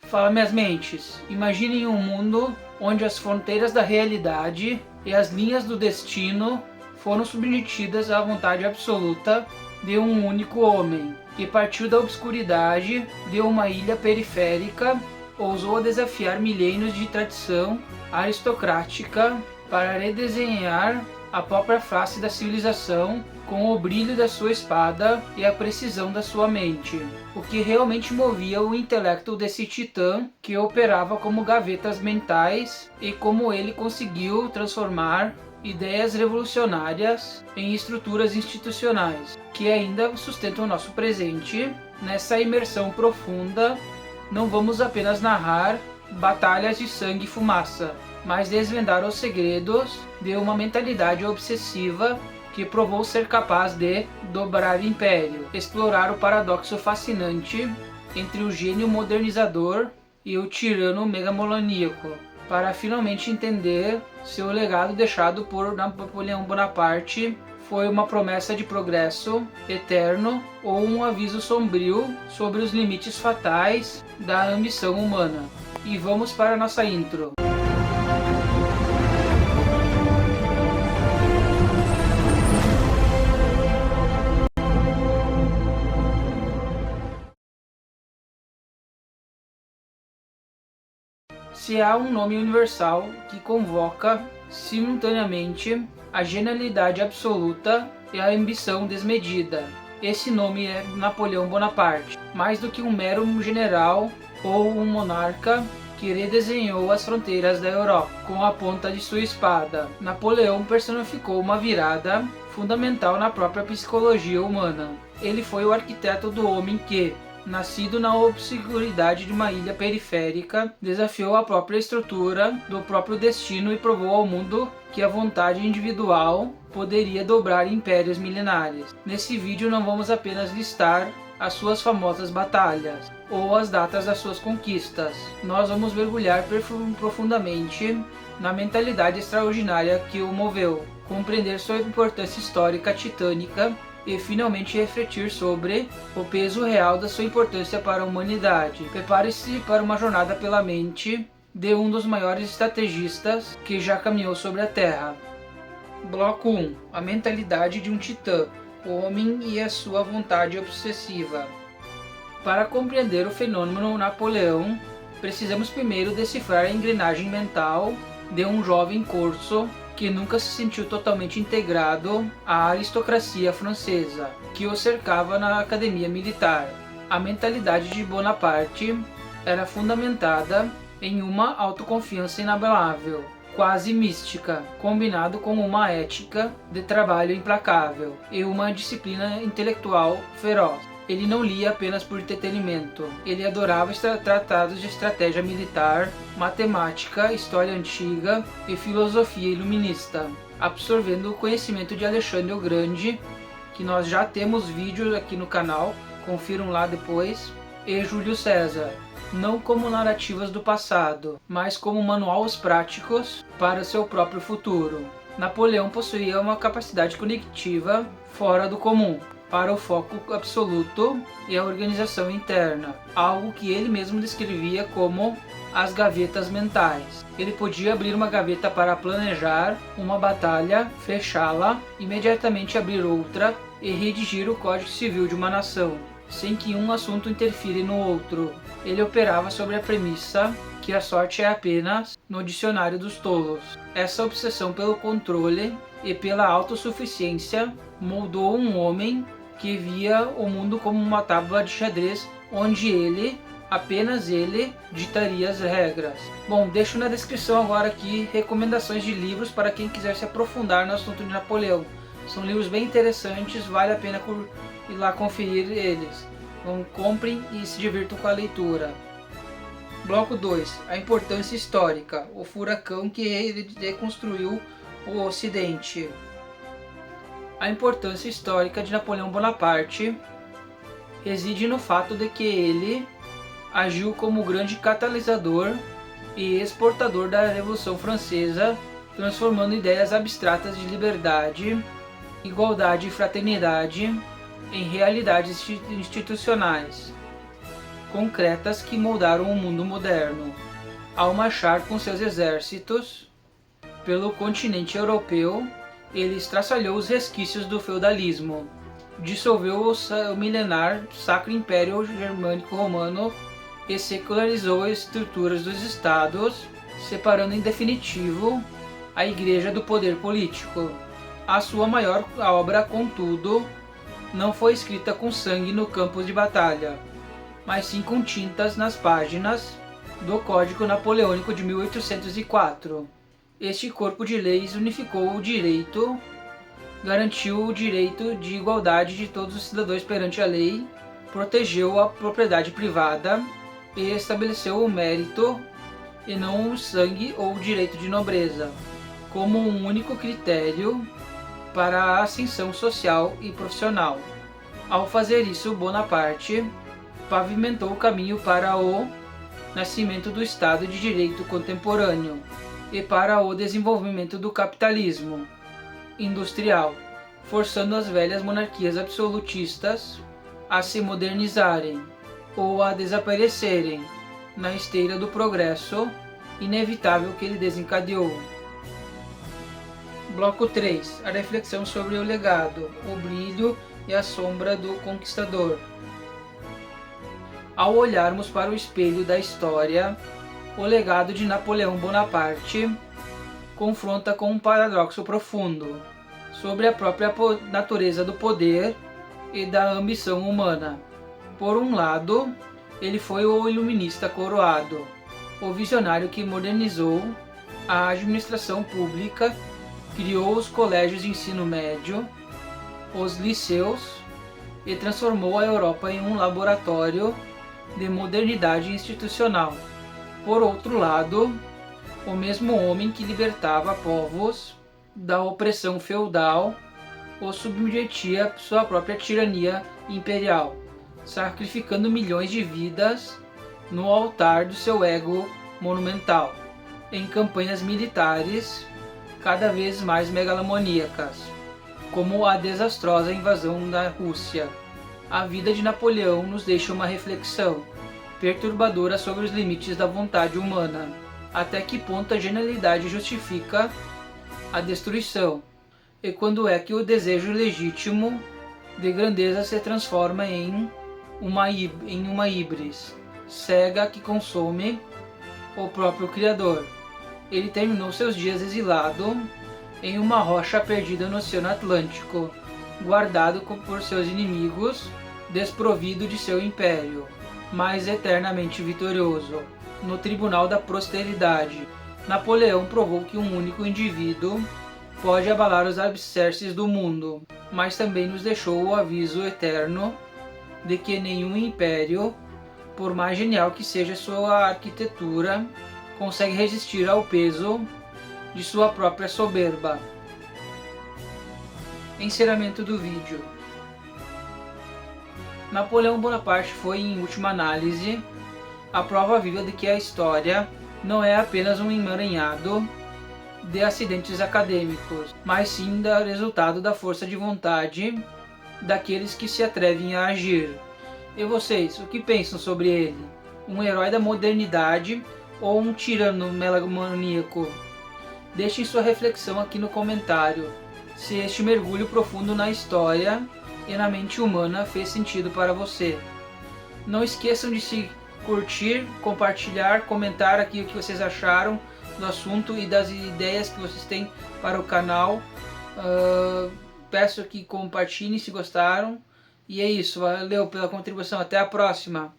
Fala, minhas mentes, imaginem um mundo onde as fronteiras da realidade e as linhas do destino foram submetidas à vontade absoluta de um único homem, que partiu da obscuridade de uma ilha periférica, ousou desafiar milênios de tradição aristocrática para redesenhar a própria face da civilização com o brilho da sua espada e a precisão da sua mente. O que realmente movia o intelecto desse titã que operava como gavetas mentais e como ele conseguiu transformar ideias revolucionárias em estruturas institucionais que ainda sustentam o nosso presente. Nessa imersão profunda, não vamos apenas narrar batalhas de sangue e fumaça, mas desvendar os segredos de uma mentalidade obsessiva que provou ser capaz de dobrar o império, explorar o paradoxo fascinante entre o gênio modernizador e o tirano megalomaníaco, para finalmente entender se o legado deixado por Napoleão Bonaparte foi uma promessa de progresso eterno ou um aviso sombrio sobre os limites fatais da ambição humana. E vamos para a nossa intro. Se há um nome universal que convoca simultaneamente a genialidade absoluta e a ambição desmedida, esse nome é Napoleão Bonaparte. Mais do que um mero general ou um monarca que redesenhou as fronteiras da Europa com a ponta de sua espada, Napoleão personificou uma virada fundamental na própria psicologia humana. Ele foi o arquiteto do homem que, nascido na obscuridade de uma ilha periférica, desafiou a própria estrutura do próprio destino e provou ao mundo que a vontade individual poderia dobrar impérios milenares. Nesse vídeo não vamos apenas listar as suas famosas batalhas ou as datas das suas conquistas. Nós vamos mergulhar profundamente na mentalidade extraordinária que o moveu, compreender sua importância histórica titânica e finalmente refletir sobre o peso real da sua importância para a humanidade. Prepare-se para uma jornada pela mente de um dos maiores estrategistas que já caminhou sobre a Terra. Bloco 1. A mentalidade de um titã, o homem e a sua vontade obsessiva. Para compreender o fenômeno Napoleão, precisamos primeiro decifrar a engrenagem mental de um jovem corso que nunca se sentiu totalmente integrado à aristocracia francesa, que o cercava na academia militar. A mentalidade de Bonaparte era fundamentada em uma autoconfiança inabalável, quase mística, combinado com uma ética de trabalho implacável e uma disciplina intelectual feroz. Ele não lia apenas por entretenimento. Ele adorava tratados de estratégia militar, matemática, história antiga e filosofia iluminista, absorvendo o conhecimento de Alexandre o Grande, que nós já temos vídeos aqui no canal, confiram lá depois, e Júlio César, não como narrativas do passado, mas como manuais práticos para seu próprio futuro. Napoleão possuía uma capacidade cognitiva fora do comum para o foco absoluto e a organização interna, algo que ele mesmo descrevia como as gavetas mentais. Ele podia abrir uma gaveta para planejar uma batalha, fechá-la, imediatamente abrir outra e redigir o Código Civil de uma nação, sem que um assunto interfira no outro. Ele operava sobre a premissa que a sorte é apenas no dicionário dos tolos. Essa obsessão pelo controle e pela autossuficiência moldou um homem que via o mundo como uma tábua de xadrez onde ele, apenas ele, ditaria as regras. Bom, deixo na descrição agora aqui recomendações de livros para quem quiser se aprofundar no assunto de Napoleão. São livros bem interessantes, vale a pena ir lá conferir eles. Então comprem e se divirtam com a leitura. Bloco 2. A importância histórica, o furacão que reconstruiu o Ocidente. A importância histórica de Napoleão Bonaparte reside no fato de que ele agiu como grande catalisador e exportador da Revolução Francesa, transformando ideias abstratas de liberdade, igualdade e fraternidade em realidades institucionais. concretas que moldaram o mundo moderno. Ao marchar com seus exércitos pelo continente europeu, ele estraçalhou os resquícios do feudalismo, dissolveu o milenar Sacro Império Germânico Romano e secularizou as estruturas dos estados, separando em definitivo a Igreja do poder político. A sua maior obra, contudo, não foi escrita com sangue no campo de batalha, mas sim com tintas nas páginas do Código Napoleônico de 1804. Este corpo de leis unificou o direito, garantiu o direito de igualdade de todos os cidadãos perante a lei, protegeu a propriedade privada e estabeleceu o mérito e não o sangue ou o direito de nobreza, como um único critério para a ascensão social e profissional. Ao fazer isso, Bonaparte pavimentou o caminho para o nascimento do Estado de Direito contemporâneo e para o desenvolvimento do capitalismo industrial, forçando as velhas monarquias absolutistas a se modernizarem ou a desaparecerem na esteira do progresso inevitável que ele desencadeou. Bloco 3. A reflexão sobre o legado, o brilho e a sombra do conquistador. Ao olharmos para o espelho da história, o legado de Napoleão Bonaparte confronta com um paradoxo profundo sobre a própria natureza do poder e da ambição humana. Por um lado, ele foi o iluminista coroado, o visionário que modernizou a administração pública, criou os colégios de ensino médio, os liceus e transformou a Europa em um laboratório de modernidade institucional. Por outro lado, o mesmo homem que libertava povos da opressão feudal os submetia à sua própria tirania imperial, sacrificando milhões de vidas no altar do seu ego monumental, em campanhas militares cada vez mais megalomaníacas, como a desastrosa invasão da Rússia. A vida de Napoleão nos deixa uma reflexão perturbadora sobre os limites da vontade humana. Até que ponto a genialidade justifica a destruição? E quando é que o desejo legítimo de grandeza se transforma em uma híbris cega que consome o próprio Criador? Ele terminou seus dias exilado em uma rocha perdida no Oceano Atlântico, guardado por seus inimigos, desprovido de seu império, mas eternamente vitorioso. No tribunal da posteridade, Napoleão provou que um único indivíduo pode abalar os alicerces do mundo, mas também nos deixou o aviso eterno de que nenhum império, por mais genial que seja sua arquitetura, consegue resistir ao peso de sua própria soberba. Encerramento do vídeo. Napoleão Bonaparte foi, em última análise, a prova viva de que a história não é apenas um emaranhado de acidentes acadêmicos, mas sim do resultado da força de vontade daqueles que se atrevem a agir. E vocês, o que pensam sobre ele? Um herói da modernidade ou um tirano megalomaníaco? Deixem sua reflexão aqui no comentário, se este mergulho profundo na história e na mente humana fez sentido para você. Não esqueçam de se curtir, compartilhar, comentar aqui o que vocês acharam do assunto e das ideias que vocês têm para o canal. Peço que compartilhem se gostaram. E é isso, valeu pela contribuição, até a próxima!